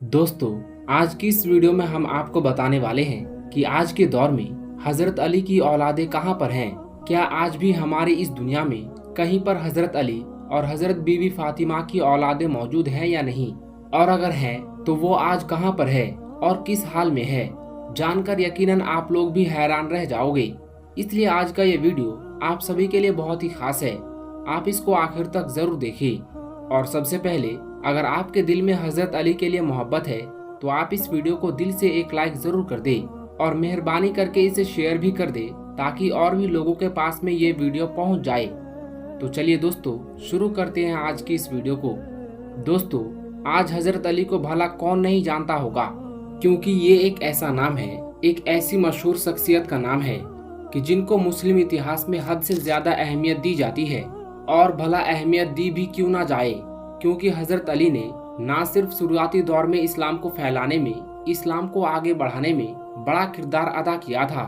दोस्तों, आज की इस वीडियो में हम आपको बताने वाले हैं कि आज के दौर में हजरत अली की औलादें कहां पर हैं। क्या आज भी हमारी इस दुनिया में कहीं पर हजरत अली और हजरत बीवी फातिमा की औलादें मौजूद हैं या नहीं, और अगर हैं तो वो आज कहां पर है और किस हाल में है। जानकर यकीनन आप लोग भी हैरान रह जाओगे। इसलिए आज का ये वीडियो आप सभी के लिए बहुत ही खास है। आप इसको आखिर तक जरूर देखें। और सबसे पहले, अगर आपके दिल में हजरत अली के लिए मोहब्बत है तो आप इस वीडियो को दिल से एक लाइक जरूर कर दे और मेहरबानी करके इसे शेयर भी कर दे ताकि और भी लोगों के पास में ये वीडियो पहुंच जाए। तो चलिए दोस्तों, शुरू करते हैं आज की इस वीडियो को। दोस्तों, आज हजरत अली को भला कौन नहीं जानता होगा, क्योंकि ये एक ऐसा नाम है, एक ऐसी मशहूर शख्सियत का नाम है कि जिनको मुस्लिम इतिहास में हद से ज्यादा अहमियत दी जाती है। और भला अहमियत दी भी क्यों ना जाए, क्योंकि हजरत अली ने ना सिर्फ शुरुआती दौर में इस्लाम को फैलाने में, इस्लाम को आगे बढ़ाने में बड़ा किरदार अदा किया था,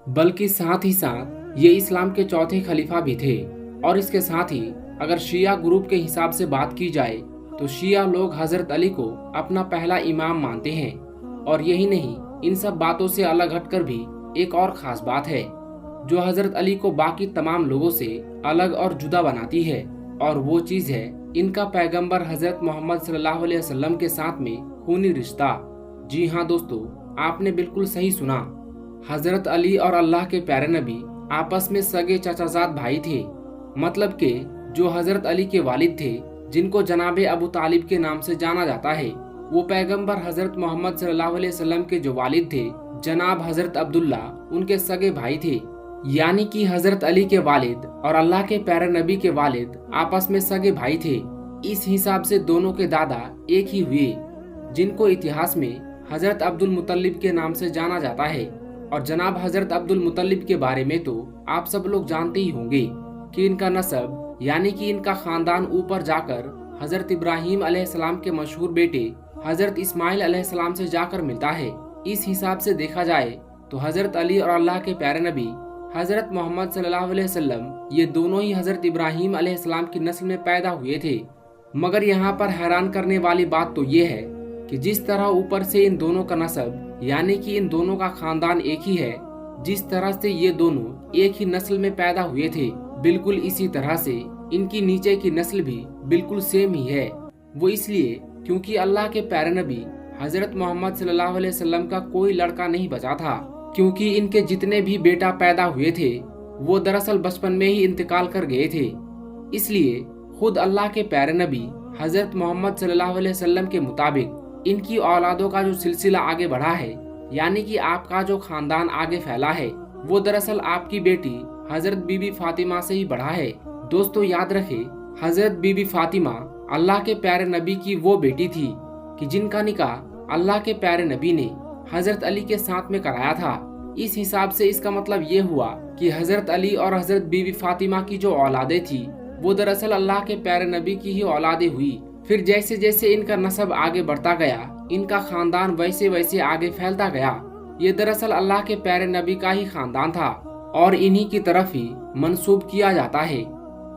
बल्कि साथ ही साथ ये इस्लाम के चौथे खलीफा भी थे। और इसके साथ ही अगर शिया ग्रुप के हिसाब से बात की जाए तो शिया लोग हजरत अली को अपना पहला इमाम मानते हैं। और यही नहीं, इन सब बातों से अलग हटकर भी एक और खास बात है जो हजरत अली को बाकी तमाम लोगों से अलग और जुदा बनाती है, और वो चीज है इनका पैगंबर हजरत मोहम्मद सल्लल्लाहु अलैहि वसल्लम के साथ में खूनी रिश्ता। जी हाँ दोस्तों, आपने बिल्कुल सही सुना। हजरत अली और अल्लाह के प्यारे नबी आपस में सगे चाचाजाद भाई थे। मतलब के जो हजरत अली के वालिद थे, जिनको जनाबे अबू तालिब के नाम से जाना जाता है, वो पैगंबर हजरत मोहम्मद सल्लल्लाहु अलैहि वसल्लम के जो वालिद थे जनाब हजरत अब्दुल्ला, उनके सगे भाई थे। यानी कि हजरत अली के वालिद और अल्लाह के प्यारे नबी के वालिद आपस में सगे भाई थे। इस हिसाब से दोनों के दादा एक ही हुए, जिनको इतिहास में हजरत अब्दुल मुतल्लिब के नाम से जाना जाता है। और जनाब हजरत अब्दुल मुतल्लिब के बारे में तो आप सब लोग जानते ही होंगे कि इनका नसब यानी कि इनका खानदान ऊपर जाकर हजरत इब्राहिम अलैहिस्सलाम के मशहूर बेटे हजरत इस्माइल अलैहिस्सलाम से जाकर मिलता है। इस हिसाब से देखा जाए तो हजरत अली और अल्लाह के प्यारे नबी हजरत मोहम्मद सल्लल्लाहु अलैहि वसल्लम, ये दोनों ही हजरत इब्राहिम अलैहिस्सलाम की नस्ल में पैदा हुए थे। मगर यहाँ पर हैरान करने वाली बात तो ये है कि जिस तरह ऊपर से इन दोनों का नस्ब यानी कि इन दोनों का खानदान एक ही है, जिस तरह से ये दोनों एक ही नस्ल में पैदा हुए थे, बिल्कुल इसी तरह से इनकी नीचे की नस्ल भी बिल्कुल सेम ही है। वो इसलिए क्योंकि अल्लाह के प्यारे नबी हजरत मोहम्मद सल्लल्लाहु अलैहि वसल्लम का कोई लड़का नहीं बचा था, क्योंकि इनके जितने भी बेटा पैदा हुए थे वो दरअसल बचपन में ही इंतकाल कर गए थे। इसलिए खुद अल्लाह के प्यारे नबी हजरत मोहम्मद सल्लल्लाहु अलैहि वसल्लम के मुताबिक इनकी औलादों का जो सिलसिला आगे बढ़ा है, यानी कि आपका जो खानदान आगे फैला है, वो दरअसल आपकी बेटी हजरत बीबी फातिमा से ही बढ़ा है। दोस्तों याद रखें, हजरत बीबी फातिमा अल्लाह के प्यारे नबी की वो बेटी थी कि जिनका निकाह अल्लाह के प्यारे नबी ने हजरत अली के साथ में कराया था। इस हिसाब से इसका मतलब ये हुआ कि हजरत अली और हजरत बीबी फातिमा की जो औलादे थी वो दरअसल अल्लाह के प्यारे नबी की ही औलादे हुई। फिर जैसे जैसे इनका नस्ब आगे बढ़ता गया, इनका खानदान वैसे वैसे आगे फैलता गया। ये दरअसल अल्लाह के प्यारे नबी का ही खानदान था और इन्हीं की तरफ ही मंसूब किया जाता है।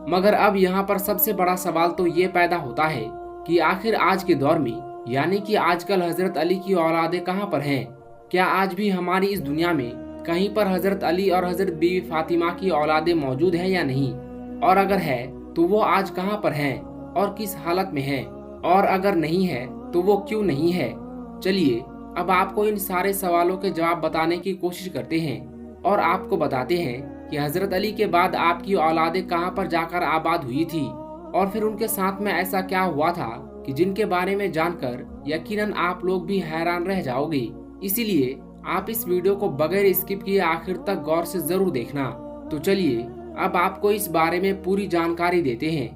मगर अब यहाँ पर सबसे बड़ा सवाल तो ये पैदा होता है कि आखिर आज के दौर में यानी कि आजकल हजरत अली की औलादें कहाँ पर हैं। क्या आज भी हमारी इस दुनिया में कहीं पर हजरत अली और हजरत बीवी फातिमा की औलादें मौजूद हैं या नहीं, और अगर है तो वो आज कहाँ पर हैं और किस हालत में हैं, और अगर नहीं है तो वो क्यों नहीं है। चलिए अब आपको इन सारे सवालों के जवाब बताने की कोशिश करते हैं और आपको बताते हैं कि हजरत अली के बाद आपकी औलादें कहाँ पर जाकर आबाद हुई थी, और फिर उनके साथ में ऐसा क्या हुआ था कि जिनके बारे में जानकर यकीनन आप लोग भी हैरान रह जाओगे। इसीलिए आप इस वीडियो को बगैर स्किप किए आखिर तक गौर से जरूर देखना। तो चलिए अब आपको इस बारे में पूरी जानकारी देते हैं।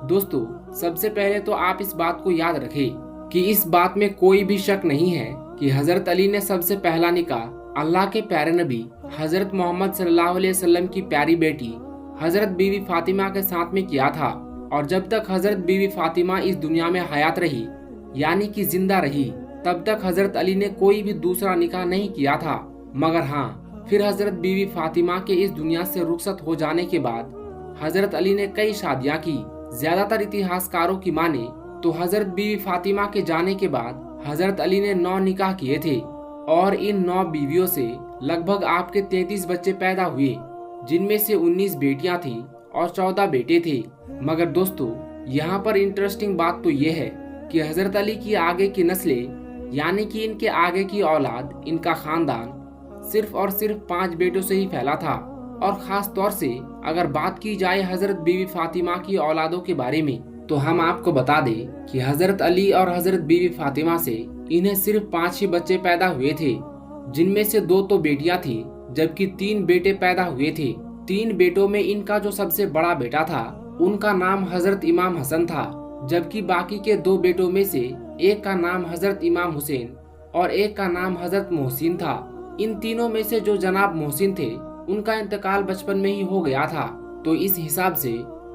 दोस्तों, सबसे पहले तो आप इस बात को याद रखें कि इस बात में कोई भी शक नहीं है कि हजरत अली ने सबसे पहला निकाह अल्लाह के प्यारे नबी हजरत मोहम्मद सल्लल्लाहु अलैहि वसल्लम की प्यारी बेटी हजरत बीवी फातिमा के साथ में किया था। और जब तक हजरत बीवी फातिमा इस दुनिया में हयात रही यानी कि जिंदा रही, तब तक हजरत अली ने कोई भी दूसरा निकाह नहीं किया था। मगर हाँ, फिर हजरत बीवी फातिमा के इस दुनिया से रुखसत हो जाने के बाद हजरत अली ने कई शादियां की। ज्यादातर इतिहासकारों की माने तो हजरत बीवी फातिमा के जाने के बाद हजरत अली ने 9 निकाह किए थे और इन 9 बीवियों से लगभग आपके 33 बच्चे पैदा हुए, जिनमें से 19 बेटियां थी और 14 बेटे थे। मगर दोस्तों, यहाँ पर इंटरेस्टिंग बात तो ये है कि हजरत अली की आगे की नस्लें, यानी कि इनके आगे की औलाद, इनका खानदान सिर्फ और सिर्फ 5 बेटों से ही फैला था। और खास तौर से अगर बात की जाए हजरत बीवी फातिमा की औलादों के बारे में, तो हम आपको बता दें कि हजरत अली और हजरत बीवी फातिमा से इन्हें सिर्फ 5 ही बच्चे पैदा हुए थे, जिनमें से 2 तो बेटियां थी जबकि 3 बेटे पैदा हुए थे। 3 बेटों में इनका जो सबसे बड़ा बेटा था उनका नाम हजरत इमाम हसन था, जबकि बाकी के 2 बेटों में से एक का नाम हजरत इमाम हुसैन और एक का नाम हजरत मोहसिन था। इन तीनों में से जो जनाब मोहसिन थे उनका इंतकाल बचपन में ही हो गया था। तो इस हिसाब से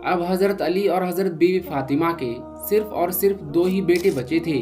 अब हजरत अली और हजरत बीवी फातिमा के सिर्फ और सिर्फ 2 ही बेटे बचे थे।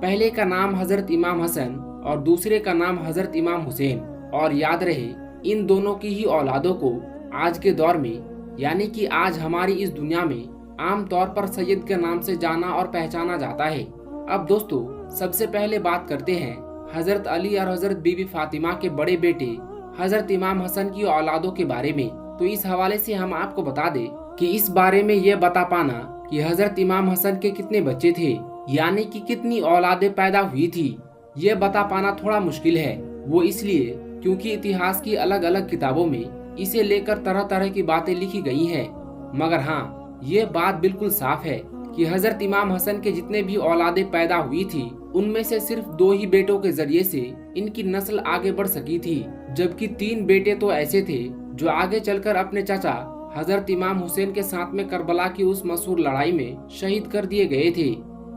पहले का नाम हजरत इमाम हसन और दूसरे का नाम हजरत इमाम हुसैन। और याद रहे, इन दोनों की ही औलादों को आज के दौर में, यानी कि आज हमारी इस दुनिया में आम तौर पर सैयद के नाम से जाना और पहचाना जाता है। अब दोस्तों, सबसे पहले बात करते हैं हजरत अली और हजरत बीवी फातिमा के बड़े बेटे हजरत इमाम हसन की औलादों के बारे में। तो इस हवाले से हम आपको बता दें कि इस बारे में ये बता पाना कि हजरत इमाम हसन के कितने बच्चे थे, यानी कि कितनी औलादें पैदा हुई थी, ये बता पाना थोड़ा मुश्किल है। वो इसलिए क्योंकि इतिहास की अलग अलग किताबों में इसे लेकर तरह तरह की बातें लिखी गई हैं। मगर हाँ, ये बात बिल्कुल साफ है कि हजरत इमाम हसन के जितने भी औलादें पैदा हुई थी उनमें से सिर्फ 2 ही बेटों के जरिए से इनकी नस्ल आगे बढ़ सकी थी, जबकि 3 बेटे तो ऐसे थे जो आगे चलकर अपने चाचा हजरत इमाम हुसैन के साथ में करबला की उस मशहूर लड़ाई में शहीद कर दिए गए थे।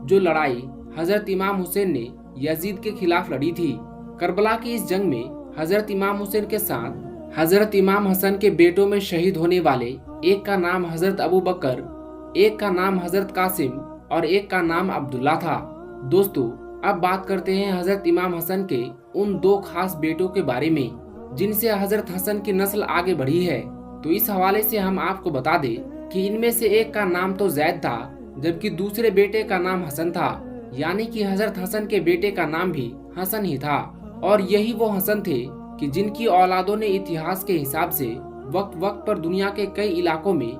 जो लड़ाई हजरत इमाम हुसैन ने यजीद के खिलाफ लड़ी थी। करबला की इस जंग में हजरत इमाम हुसैन के साथ हजरत इमाम हसन के बेटों में शहीद होने वाले एक का नाम हजरत अबू बकर, एक का नाम हजरत कासिम और एक का नाम अब्दुल्ला था। दोस्तों, अब बात करते हैं हजरत इमाम हसन के उन 2 खास बेटों के बारे में जिनसे हजरत हसन की नस्ल आगे बढ़ी है। तो इस हवाले से हम आपको बता दें कि इनमें से एक का नाम तो जैद था, जबकि दूसरे बेटे का नाम हसन था, यानी कि हजरत हसन के बेटे का नाम भी हसन ही था। और यही वो हसन थे कि जिनकी औलादों ने इतिहास के हिसाब से वक्त वक्त पर दुनिया के कई इलाकों में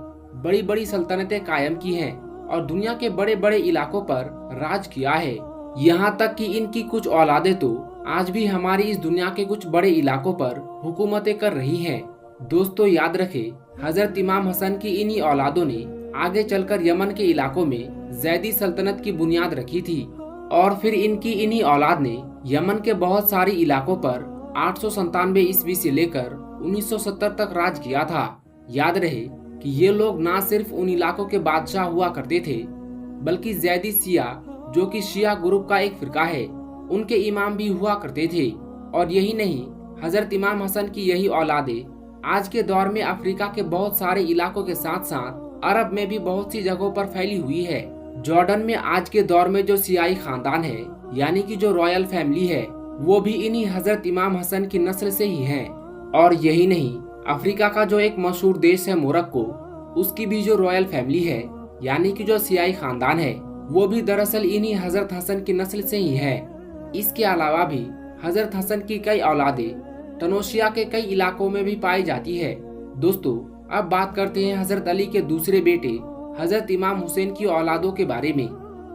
बड़ी बड़ी सल्तनतें कायम की हैं और दुनिया के बड़े बड़े इलाकों पर राज किया है। यहाँ तक कि इनकी कुछ औलादें तो आज भी हमारी इस दुनिया के कुछ बड़े इलाकों पर हुकूमतें कर रही हैं। दोस्तों, याद रखें, हजरत इमाम हसन की इन्हीं औलादों ने आगे चलकर यमन के इलाकों में जैदी सल्तनत की बुनियाद रखी थी और फिर इनकी इन्हीं औलाद ने यमन के बहुत सारे इलाकों पर 897 ईस्वी से लेकर 1970 तक राज किया था। याद रहे कि ये लोग ना सिर्फ उन इलाकों के बादशाह हुआ करते थे, बल्कि जैदी शिया, जो कि शिया ग्रुप का एक फिरका है, उनके इमाम भी हुआ करते थे। और यही नहीं, हजरत इमाम हसन की यही औलादें आज के दौर में अफ्रीका के बहुत सारे इलाकों के साथ साथ अरब में भी बहुत सी जगहों पर फैली हुई है। जॉर्डन में आज के दौर में जो सियाई खानदान है, यानी कि जो रॉयल फैमिली है, वो भी इन्हीं हजरत इमाम हसन की नस्ल से ही है। और यही नहीं, अफ्रीका का जो एक मशहूर देश है मोरक्को, उसकी भी जो रॉयल फैमिली है, यानी कि जो सियाई खानदान है, वो भी दरअसल इन्हीं हजरत हसन की नस्ल से ही है। इसके अलावा भी हजरत हसन की कई औलादें तनोशिया के कई इलाकों में भी पाई जाती है। दोस्तों, अब बात करते हैं हजरत अली के दूसरे बेटे हजरत इमाम हुसैन की औलादों के बारे में।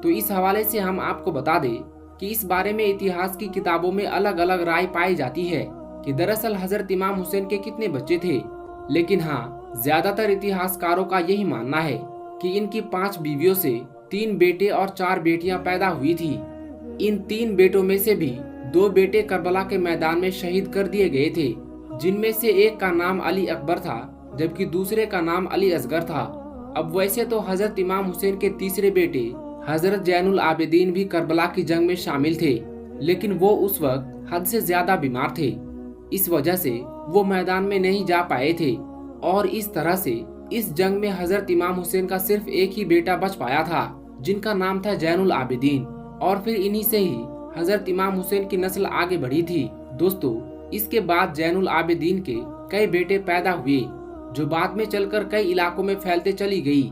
तो इस हवाले से हम आपको बता दें कि इस बारे में इतिहास की किताबों में अलग अलग राय पाई जाती है कि दरअसल हजरत इमाम हुसैन के कितने बच्चे थे। लेकिन हाँ, ज्यादातर इतिहासकारों का यही मानना है कि इनकी 5 बीवियों से 3 बेटे और 4 बेटियां पैदा हुई थी। इन 3 बेटों में से भी 2 बेटे करबला के मैदान में शहीद कर दिए गए थे, जिनमें से एक का नाम अली अकबर था, जबकि दूसरे का नाम अली असगर था। अब वैसे तो हजरत इमाम हुसैन के तीसरे बेटे हजरत जैनुल आबिदीन भी करबला की जंग में शामिल थे, लेकिन वो उस वक्त हद से ज्यादा बीमार थे। इस वजह से वो मैदान में नहीं जा पाए थे और इस तरह से इस जंग में हजरत इमाम हुसैन का सिर्फ एक ही बेटा बच पाया था, जिनका नाम था जैनुल आबिदीन। और फिर इन्हीं से ही हजरत इमाम हुसैन की नस्ल आगे बढ़ी थी। दोस्तों, इसके बाद जैनुल आबिदीन के कई बेटे पैदा हुए, जो बाद में चलकर कई इलाकों में फैलते चली गई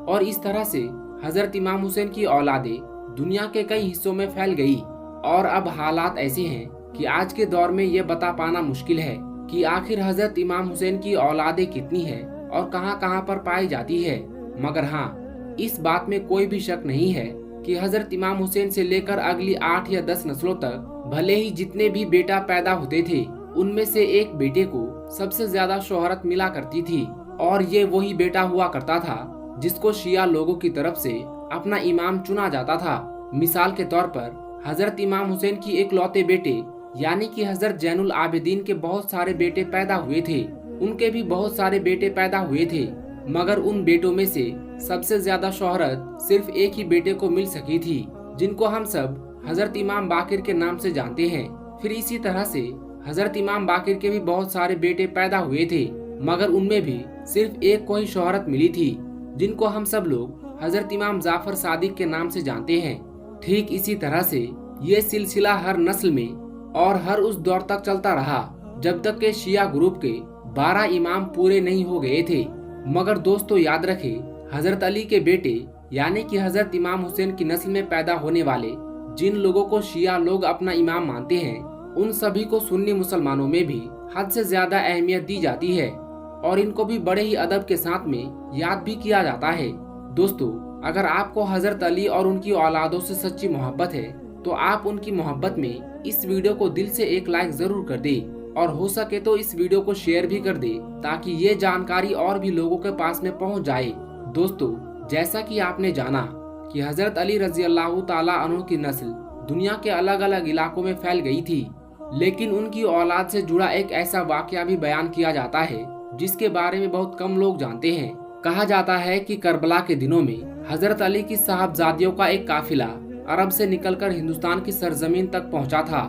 और इस तरह से हजरत इमाम हुसैन की औलादें दुनिया के कई हिस्सों में फैल गई। और अब हालात ऐसे हैं कि आज के दौर में ये बता पाना मुश्किल है कि आखिर हजरत इमाम हुसैन की औलादें कितनी है और कहां कहां पर पाई जाती है। मगर हाँ, इस बात में कोई भी शक नहीं है कि हजरत इमाम हुसैन से लेकर अगली 8 या 10 नस्लों तक भले ही जितने भी बेटा पैदा होते थे, उनमें से एक बेटे को सबसे ज्यादा शोहरत मिला करती थी, और ये वही बेटा हुआ करता था जिसको शिया लोगों की तरफ से अपना इमाम चुना जाता था। मिसाल के तौर पर हजरत इमाम हुसैन की इकलौते बेटे यानी कि हजरत जैनुल आबिदीन के बहुत सारे बेटे पैदा हुए थे, उनके भी बहुत सारे बेटे पैदा हुए थे, मगर उन बेटों में से सबसे ज्यादा शोहरत सिर्फ एक ही बेटे को मिल सकी थी, जिनको हम सब हजरत इमाम बाकिर के नाम से जानते हैं। फिर इसी तरह से हजरत इमाम बाकिर के भी बहुत सारे बेटे पैदा हुए थे, मगर उनमें भी सिर्फ एक को ही शोहरत मिली थी, जिनको हम सब लोग हजरत इमाम जाफर सादिक के नाम से जानते हैं। ठीक इसी तरह से ये सिलसिला हर नस्ल में और हर उस दौर तक चलता रहा जब तक के शिया ग्रुप के 12 इमाम पूरे नहीं हो गए थे। मगर दोस्तों याद रखें, हजरत अली के बेटे यानी कि हजरत इमाम हुसैन की नस्ल में पैदा होने वाले जिन लोगों को शिया लोग अपना इमाम मानते हैं, उन सभी को सुन्नी मुसलमानों में भी हद से ज्यादा अहमियत दी जाती है और इनको भी बड़े ही अदब के साथ में याद भी किया जाता है। दोस्तों, अगर आपको हजरत अली और उनकी औलादों से सच्ची मोहब्बत है तो आप उनकी मोहब्बत में इस वीडियो को दिल से एक लाइक जरूर कर दे और हो सके तो इस वीडियो को शेयर भी कर दे ताकि ये जानकारी और भी लोगों के पास में पहुंच जाए। दोस्तों, जैसा कि आपने जाना कि हजरत अली रजी अल्लाह ताला अन्हु की नस्ल दुनिया के अलग अलग इलाकों में फैल गई थी, लेकिन उनकी औलाद से जुड़ा एक ऐसा वाकया भी बयान किया जाता है जिसके बारे में बहुत कम लोग जानते हैं। कहा जाता है कि करबला के दिनों में हजरत अली की साहबजादियों का एक काफिला अरब से निकलकर हिंदुस्तान की सरजमीन तक पहुंचा था।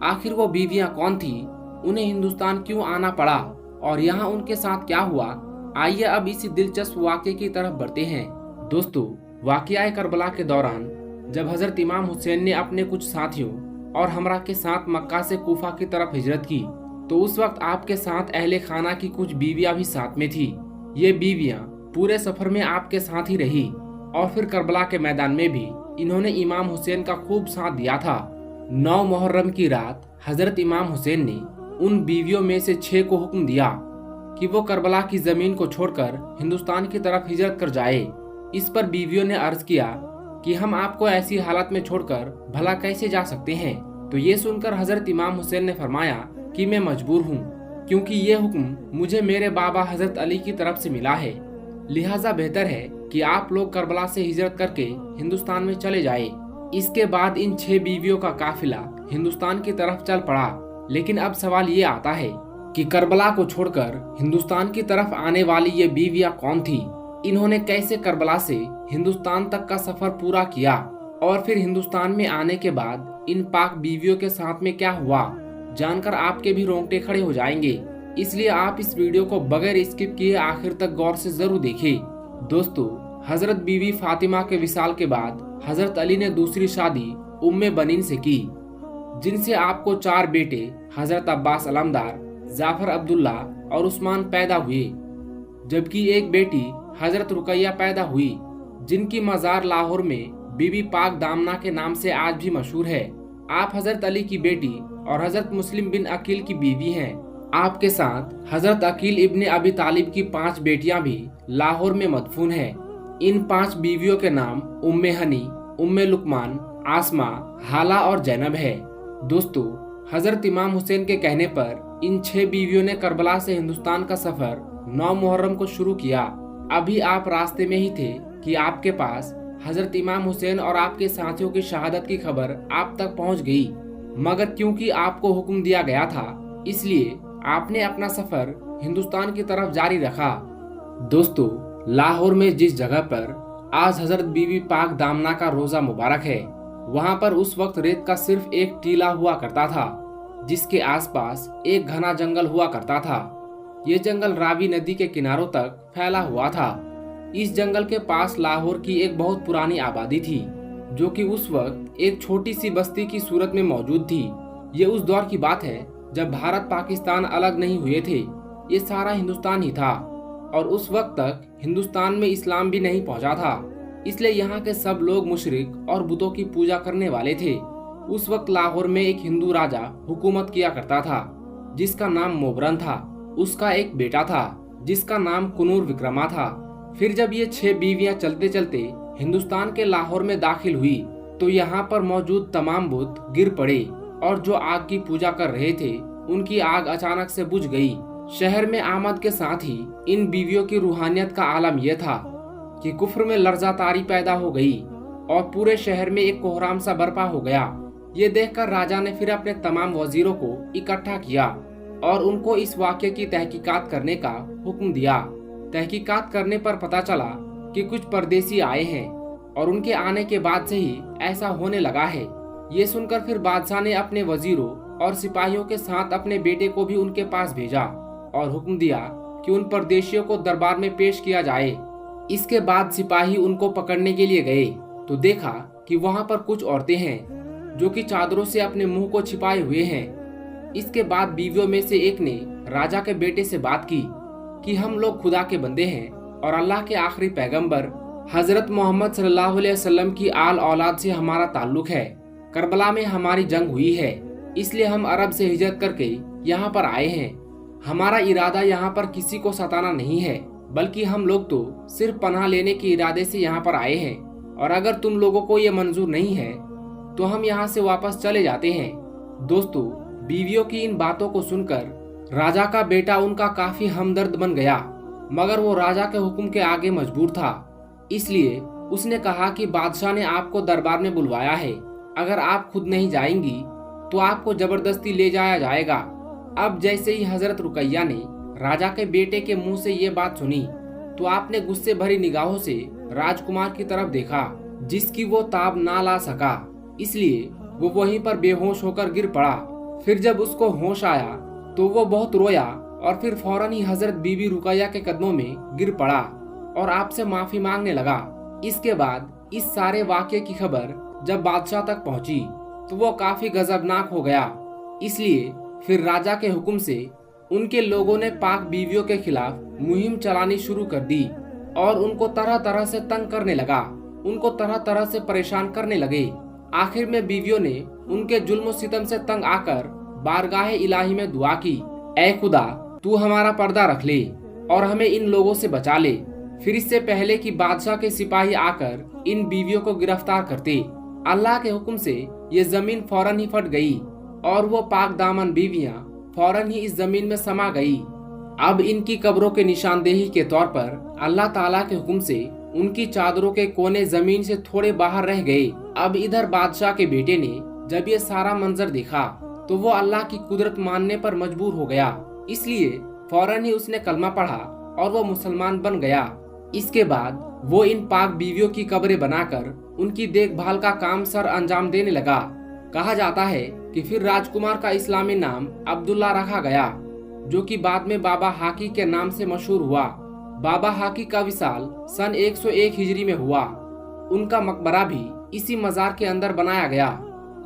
आखिर वो बीवियां कौन थी, उन्हें हिंदुस्तान क्यों आना पड़ा और यहाँ उनके साथ क्या हुआ, आइए अब इसी दिलचस्प वाक़े की तरफ बढ़ते हैं। दोस्तों, वाक़या करबला के दौरान जब हजरत इमाम हुसैन ने अपने कुछ साथियों और हमरा के साथ मक्का से कूफा की तरफ हिजरत की, तो उस वक्त आपके साथ अहले खाना की कुछ बीवियां भी साथ में थी। ये बीवियां पूरे सफर में आपके साथ ही रही और फिर करबला के मैदान में भी इन्होंने इमाम हुसैन का खूब साथ दिया था। 9 मुहर्रम की रात हजरत इमाम हुसैन ने उन बीवियों में से 6 को हुक्म दिया कि वो करबला की जमीन को छोड़कर हिंदुस्तान की तरफ हिजरत कर जाए। इस पर बीवियों ने अर्ज किया कि हम आपको ऐसी हालत में छोड़कर भला कैसे जा सकते हैं। तो ये सुनकर हजरत इमाम हुसैन ने फरमाया कि मैं मजबूर हूँ, क्योंकि ये हुक्म मुझे मेरे बाबा हजरत अली की तरफ से मिला है, लिहाजा बेहतर है कि आप लोग करबला से हिजरत करके हिंदुस्तान में चले जाए। इसके बाद इन 6 बीवियों का काफिला हिंदुस्तान की तरफ चल पड़ा। लेकिन अब सवाल ये आता है कि करबला को छोड़कर हिंदुस्तान की तरफ आने वाली ये बीवियां कौन थी, इन्होंने कैसे करबला से हिंदुस्तान तक का सफर पूरा किया और फिर हिंदुस्तान में आने के बाद इन पाक बीवियों के साथ में क्या हुआ, जानकर आपके भी रोंगटे खड़े हो जाएंगे। इसलिए आप इस वीडियो को बगैर स्किप किए आखिर तक गौर से जरूर देखें। दोस्तों, हजरत बीवी फातिमा के विसाल के बाद हजरत अली ने दूसरी शादी उम्मे बनीन से की, जिनसे आपको 4 बेटे हजरत अब्बास अलमदार, जाफर अब्दुल्ला और उस्मान पैदा हुए, जबकि एक बेटी हजरत रुकैया पैदा हुई, जिनकी मजार लाहौर में बीबी पाक दामना के नाम से आज भी मशहूर है। आप हजरत अली की बेटी और हजरत मुस्लिम बिन अकील की बीवी हैं। आपके साथ हजरत अकील इब्ने अबी तालिब की 5 बेटियां भी लाहौर में मदफून हैं। इन 5 बीवियों के नाम उम्मे हनी, उम्मे लुकमान, आसमा, हाला और जैनब है। दोस्तों, हजरत इमाम हुसैन के कहने पर इन 6 बीवियों ने करबला से हिंदुस्तान का सफर 9 मुहर्रम को शुरू किया। अभी आप रास्ते में ही थे कि आपके पास हजरत इमाम हुसैन और आपके साथियों की शहादत की खबर आप तक पहुंच गई, मगर क्योंकि आपको हुक्म दिया गया था, इसलिए आपने अपना सफर हिंदुस्तान की तरफ जारी रखा। दोस्तों, लाहौर में जिस जगह पर आज हजरत बीबी पाक दामना का रोजा मुबारक है, वहाँ पर उस वक्त रेत का सिर्फ एक टीला हुआ करता था, जिसके आसपास एक घना जंगल हुआ करता था। ये जंगल रावी नदी के किनारों तक फैला हुआ था। इस जंगल के पास लाहौर की एक बहुत पुरानी आबादी थी, जो कि उस वक्त एक छोटी सी बस्ती की सूरत में मौजूद थी। ये उस दौर की बात है जब भारत पाकिस्तान अलग नहीं हुए थे। ये सारा हिंदुस्तान ही था और उस वक्त तक हिंदुस्तान में इस्लाम भी नहीं पहुंचा था, इसलिए यहाँ के सब लोग मुशरिक और बुतों की पूजा करने वाले थे। उस वक्त लाहौर में एक हिंदू राजा हुकूमत किया करता था जिसका नाम मोबरन था। उसका एक बेटा था जिसका नाम कुनूर विक्रमा था। फिर जब ये 6 बीवियां चलते चलते हिंदुस्तान के लाहौर में दाखिल हुई तो यहाँ पर मौजूद तमाम बुत गिर पड़े और जो आग की पूजा कर रहे थे उनकी आग अचानक से बुझ गई। शहर में आमद के साथ ही इन बीवियों की रूहानियत का आलम यह था कि कुफ्र में लर्जातारी पैदा हो गई और पूरे शहर में एक कोहराम सा बर्पा हो गया। ये देखकर राजा ने फिर अपने तमाम वजीरों को इकट्ठा किया और उनको इस वाक़ये की तहकीकात करने का हुक्म दिया। तहकीकात करने पर पता चला कि कुछ परदेसी आए हैं और उनके आने के बाद से ही ऐसा होने लगा है। ये सुनकर फिर बादशाह ने अपने वजीरों और सिपाहियों के साथ अपने बेटे को भी उनके पास भेजा और हुक्म दिया कि उन परदेशियों को दरबार में पेश किया जाए। इसके बाद सिपाही उनको पकड़ने के लिए गए तो देखा कि वहां पर कुछ औरतें हैं जो कि चादरों से अपने मुंह को छिपाए हुए हैं। इसके बाद बीवियों में से एक ने राजा के बेटे से बात की कि हम लोग खुदा के बंदे हैं और अल्लाह के आखिरी पैगंबर हजरत मोहम्मद सल्लल्लाहु अलैहि वसल्लम की आल औलाद से हमारा ताल्लुक है। करबला में हमारी जंग हुई है, इसलिए हम अरब से हिजरत करके यहाँ पर आए हैं। हमारा इरादा यहाँ पर किसी को सताना नहीं है, बल्कि हम लोग तो सिर्फ पनाह लेने के इरादे से यहाँ पर आए हैं और अगर तुम लोगों को ये मंजूर नहीं है तो हम यहाँ से वापस चले जाते हैं। दोस्तों, बीवियों की इन बातों को सुनकर राजा का बेटा उनका काफी हमदर्द बन गया, मगर वो राजा के हुक्म के आगे मजबूर था। इसलिए उसने कहा कि बादशाह ने आपको दरबार में बुलवाया है, अगर आप खुद नहीं जाएंगी तो आपको जबरदस्ती ले जाया जाएगा। अब जैसे ही हजरत रुकैया ने राजा के बेटे के मुंह से ये बात सुनी तो आपने गुस्से भरी निगाहों से राजकुमार की तरफ देखा जिसकी वो ताब ना ला सका, इसलिए वो वहीं पर बेहोश होकर गिर पड़ा। फिर जब उसको होश आया तो वो बहुत रोया और फिर फौरन ही हजरत बीबी रुकैया के कदमों में गिर पड़ा और आपसे माफी मांगने लगा। इसके बाद इस सारे वाक़ये की खबर जब बादशाह तक पहुंची तो वो काफी गजबनाक हो गया। इसलिए फिर राजा के हुक्म से उनके लोगों ने पाक बीवियों के खिलाफ मुहिम चलानी शुरू कर दी और उनको तरह तरह से तंग करने लगा, उनको तरह तरह से परेशान करने लगे। आखिर में बीवियों ने उनके जुल्म सितम से तंग आकर बारगाह इलाही में दुआ की, ऐ खुदा तू हमारा पर्दा रख ले और हमें इन लोगों से बचा ले। फिर इससे पहले कि बादशाह के सिपाही आकर इन बीवियों को गिरफ्तार करते, अल्लाह के हुक्म से ये जमीन फौरन ही फट गई और वो पाक दामन बीवियां फौरन ही इस जमीन में समा गई। अब इनकी कब्रों के निशानदेही के तौर पर अल्लाह ताला के हुक्म से उनकी चादरों के कोने जमीन से थोड़े बाहर रह गए। अब इधर बादशाह के बेटे ने जब ये सारा मंजर देखा तो वो अल्लाह की कुदरत मानने पर मजबूर हो गया, इसलिए फौरन ही उसने कलमा पढ़ा और वो मुसलमान बन गया। इसके बाद वो इन पाक बीवियों की कब्रें बनाकर उनकी देखभाल का काम सर अंजाम देने लगा। कहा जाता है कि फिर राजकुमार का इस्लामी नाम अब्दुल्ला रखा गया, जो कि बाद में बाबा हाकी के नाम से मशहूर हुआ। बाबा हाकी का विसाल सन 101 हिजरी में हुआ। उनका मकबरा भी इसी मजार के अंदर बनाया गया।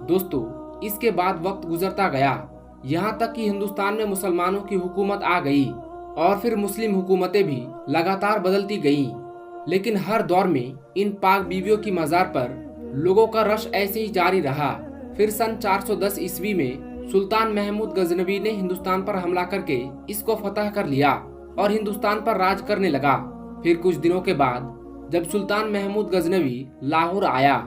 दोस्तों, इसके बाद वक्त गुजरता गया, यहाँ तक कि हिंदुस्तान में मुसलमानों की हुकूमत आ गई और फिर मुस्लिम हुकूमतें भी लगातार बदलती गईं। लेकिन हर दौर में इन पाक बीवियों की मजार पर लोगों का रश ऐसे ही जारी रहा। फिर सन 410 ईस्वी में सुल्तान महमूद गजनवी ने हिंदुस्तान पर हमला करके इसको फतह कर लिया और हिंदुस्तान पर राज करने लगा। फिर कुछ दिनों के बाद जब सुल्तान महमूद गजनवी लाहौर आया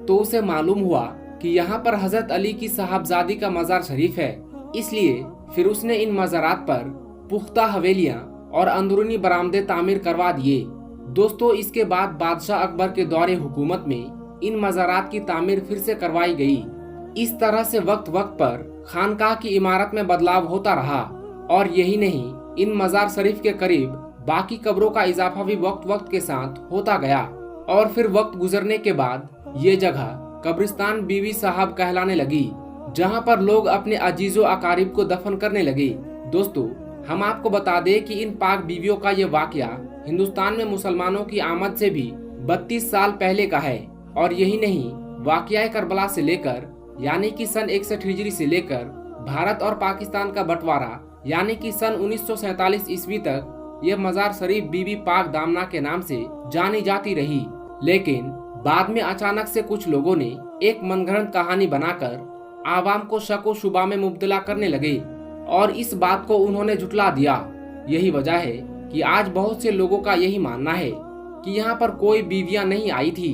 तो उसे मालूम हुआ कि यहाँ पर हजरत अली की साहबजादी का मजार शरीफ है, इसलिए फिर उसने इन मज़ारात पर पुख्ता हवेलियां और अंदरूनी बरामदे तामीर करवा दिए। दोस्तों, इसके बाद बादशाह अकबर के दौरे हुकूमत में इन मज़ारात की तामीर फिर से करवाई गई। इस तरह से वक्त वक्त पर खानकाह की इमारत में बदलाव होता रहा और यही नहीं, इन मज़ार शरीफ के करीब बाकी कब्रों का इजाफा भी वक्त वक्त के साथ होता गया और फिर वक्त गुजरने के बाद ये जगह कब्रिस्तान बीवी साहब कहलाने लगी, जहाँ पर लोग अपने अजीजो अकारिब को दफन करने लगे। दोस्तों, हम आपको बता दें कि इन पाक बीवियों का ये वाकया हिंदुस्तान में मुसलमानों की आमद से भी 32 साल पहले का है और यही नहीं, वाकया करबला से लेकर यानी कि सन 61 हिजरी से लेकर भारत और पाकिस्तान का बंटवारा यानी कि सन 1947 ईस्वी तक यह मजार शरीफ बीबी पाक दामना के नाम से जानी जाती रही। लेकिन बाद में अचानक से कुछ लोगों ने एक मनगढ़ंत कहानी बनाकर आवाम को शक व शुबा में मुब्तला करने लगे और इस बात को उन्होंने झुठला दिया। यही वजह है कि आज बहुत से लोगों का यही मानना है कि यहाँ पर कोई बीवियां नहीं आई थी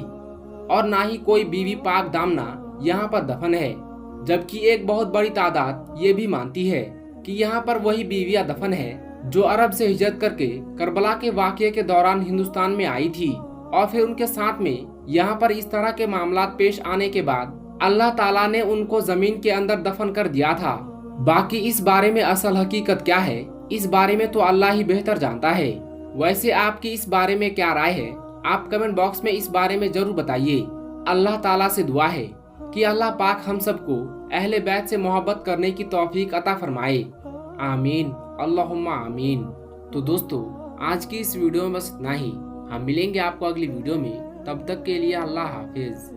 और ना ही कोई बीवी पाक दामना यहाँ पर दफन है, जबकि एक बहुत बड़ी तादाद ये भी मानती है कि यहाँ पर वही बीवियां दफन है जो अरब से हिजरत करके करबला के वाक़ये के दौरान हिंदुस्तान में आई थी और फिर उनके साथ में यहाँ पर इस तरह के मामलात पेश आने के बाद अल्लाह ताला ने उनको जमीन के अंदर दफन कर दिया था। बाकी इस बारे में असल हकीकत क्या है, इस बारे में तो अल्लाह ही बेहतर जानता है। वैसे आपकी इस बारे में क्या राय है, आप कमेंट बॉक्स में इस बारे में जरूर बताइए। अल्लाह ताला से दुआ है कि अल्लाह पाक हम सबको अहले बैत से मोहब्बत करने की तौफीक अता फरमाए। आमीन अल्लाहुम्मा आमीन। तो दोस्तों, आज की इस वीडियो में बस इतना ही। हम मिलेंगे आपको अगली वीडियो में, तब तक के लिए अल्लाह हाफिज।